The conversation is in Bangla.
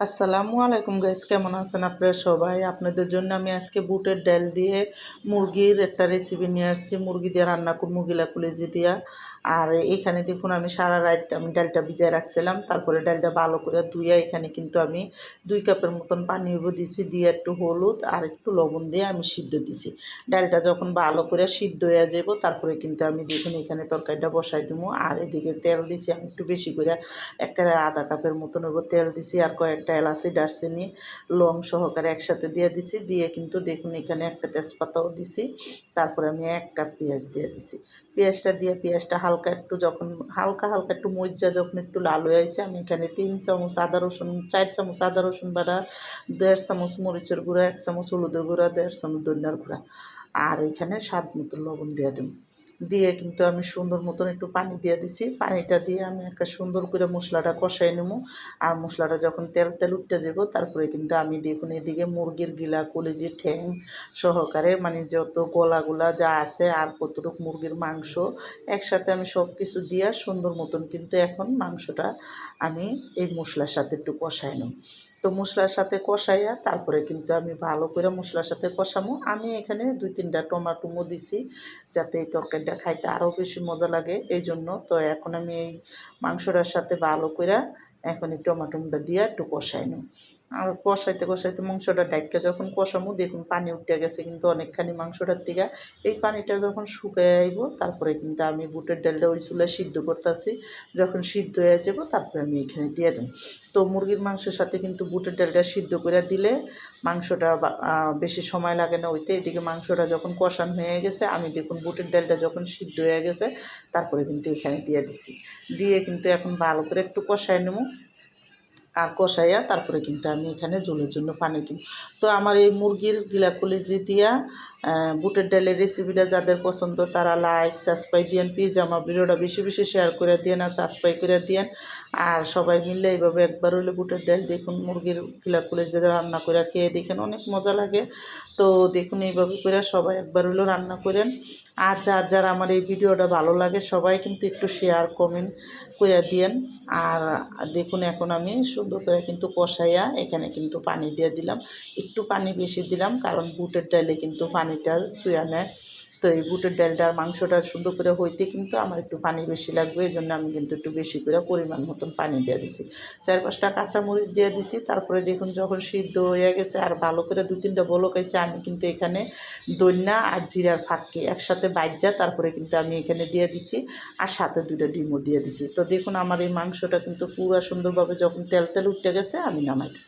আসসালামু আলাইকুম গাইস, কেমন আছেন আপনারা সবাই? আপনাদের জন্য আমি আজকে বুটের ডাল দিয়ে মুরগির একটা রেসিপি নিয়ে আসছি। মুরগি দিয়ে রান্না করব, মুরগিলা কলিজি দিয়া। আর এখানে দেখুন আমি সারা রাত আমি ডালটা ভিজায় রাখছিলাম। তারপরে ডালটা ভালো করে ধুয়ে এখানে কিন্তু আমি 2 কাপের মতন পানি দিছি, দিয়ে একটু হলুদ আর একটু লবণ দিয়ে আমি সিদ্ধ দিছি। ডালটা যখন ভালো করে সিদ্ধ হয়ে যাব তারপরে কিন্তু আমি দেখুন এখানে তরকারিটা বসাই দেবো। আর এদিকে তেল দিছি আমি একটু বেশি করে, একেবারে আধা কাপের মতন তেল দিছি। আর কয়েকটা এলাচি, দারচিনি, লং সহকারে একসাথে দিয়ে দিছি। দিয়ে কিন্তু দেখুন এখানে একটা তেজপাতাও দিছি। তারপরে আমি 1 কাপ পেঁয়াজ দিয়ে দিছি। পেঁয়াজটা দিয়ে পেঁয়াজটা হালকা একটু যখন হালকা একটু মরিচা যখন একটু লাল হয়ে আসে, আমি এখানে 3 চামচ আদা রসুন, 4 চামচ আদা রসুন বাটা, 1.5 চামচ মরিচের গুঁড়া, 1 চামচ হলুদের গুঁড়া, 1.5 চামচ ধনিয়ার গুঁড়া, আর এখানে স্বাদ মতো লবণ দিয়ে দেব। দিয়ে কিন্তু আমি সুন্দর মতন একটু পানি দিয়ে দিছি। পানিটা দিয়ে আমি একটা সুন্দর করে মশলাটা কষাই নেব। আর মশলাটা যখন তেল উঠতে যাব তারপরে কিন্তু আমি দেখুন এদিকে মুরগির গিলা, কলিজি, ঠ্যাং সহকারে মানে যত গলাগুলা যা আছে আর কতটুকু মুরগির মাংস একসাথে আমি সব কিছু দিয়ে সুন্দর মতন কিন্তু এখন মাংসটা আমি এই মশলার সাথে একটু কষাই নেব। তো মশলার সাথে কষাইয়া তারপরে কিন্তু আমি ভালো করে মশলার সাথে কষামো। আমি এখানে 2-3টা টমাটোমো দিছি যাতে এই তরকারিটা খাইতে আরও বেশি মজা লাগে এই জন্য। তো এখন আমি এই মাংসটার সাথে ভালো করে এখন এই টমাটোটা দিয়ে একটু কষাই নেব। আর কষাইতে মাংসটা ডাইক্কা যখন কষামো দেখুন পানি উঠে গেছে কিন্তু অনেকখানি মাংসটার থেকে। এই পানিটা যখন শুকিয়ে আইব তারপরে কিন্তু আমি বুটের ডালটা ওই চুলায় সিদ্ধ করতেছি। যখন সিদ্ধ হয়ে যাব তারপরে আমি এখানে দিয়ে দেব। তো মুরগির মাংসের সাথে কিন্তু বুটের ডালটা সিদ্ধ করে দিলে মাংসটা বেশি সময় লাগে না হইতে। এদিকে মাংসটা যখন কষানো হয়ে গেছে আমি দেখুন বুটের ডালটা যখন সিদ্ধ হয়ে গেছে তারপরে কিন্তু এখানে দিয়ে দিছি। দিয়ে কিন্তু এখন ভালো করে একটু কষাই নেব। আর কষাইয়া তারপরে কিন্তু আমি এখানে ঝোলের জন্য পানি দিই। তো আমার এই মুরগির গিলা কলিজি দিয়া বুটের ডালের রেসিপিটা যাদের পছন্দ তারা লাইক সাবস্ক্রাইব দিয়েন, প্লিজ আমার ভিডিওটা বেশি বেশি শেয়ার করে দিয়েন আর সাবস্ক্রাইব করে দিয়েন। আর সবাই মিললে এইভাবে একবার হইলে বুটের ডাল দেখুন মুরগির গিলা কলিজি রান্না করে খেয়ে দেখেন, অনেক মজা লাগে। তো দেখুন এইভাবে করে সবাই একবার হইলেও রান্না করেন। আর যার আমার এই ভিডিওটা ভালো লাগে সবাই কিন্তু একটু শেয়ার কমেন্ট করে দিয়েন। আর দেখুন এখন আমি সুন্দর করে কিন্তু কষাইয়া এখানে কিন্তু পানি দিয়ে দিলাম। একটু পানি বেশি দিলাম কারণ বুটের ডালে কিন্তু পানিটা চুইয়া নেয়। তো এই বুটের ডালটা আর মাংসটা সুন্দর করে হইতে কিন্তু আমার একটু পানি বেশি লাগবে, এই জন্য আমি কিন্তু একটু বেশি করে পরিমাণ মতন পানি দিয়ে দিছি। 4-5টা কাঁচামরিচ দিয়ে দিছি। তারপরে দেখুন যখন সিদ্ধ হয়ে গেছে আর ভালো করে 2-3টা বলক আইছে, আমি কিন্তু এখানে ধনিয়া আর জিরার ফাঁকি একসাথে বাইজা তারপরে কিন্তু আমি এখানে দিয়ে দিছি। আর সাথে 2টা ডিমও দিয়ে দিছি। তো দেখুন আমার এই মাংসটা কিন্তু পুরো সুন্দরভাবে যখন তেল উঠে গেছে আমি নামাই দিই।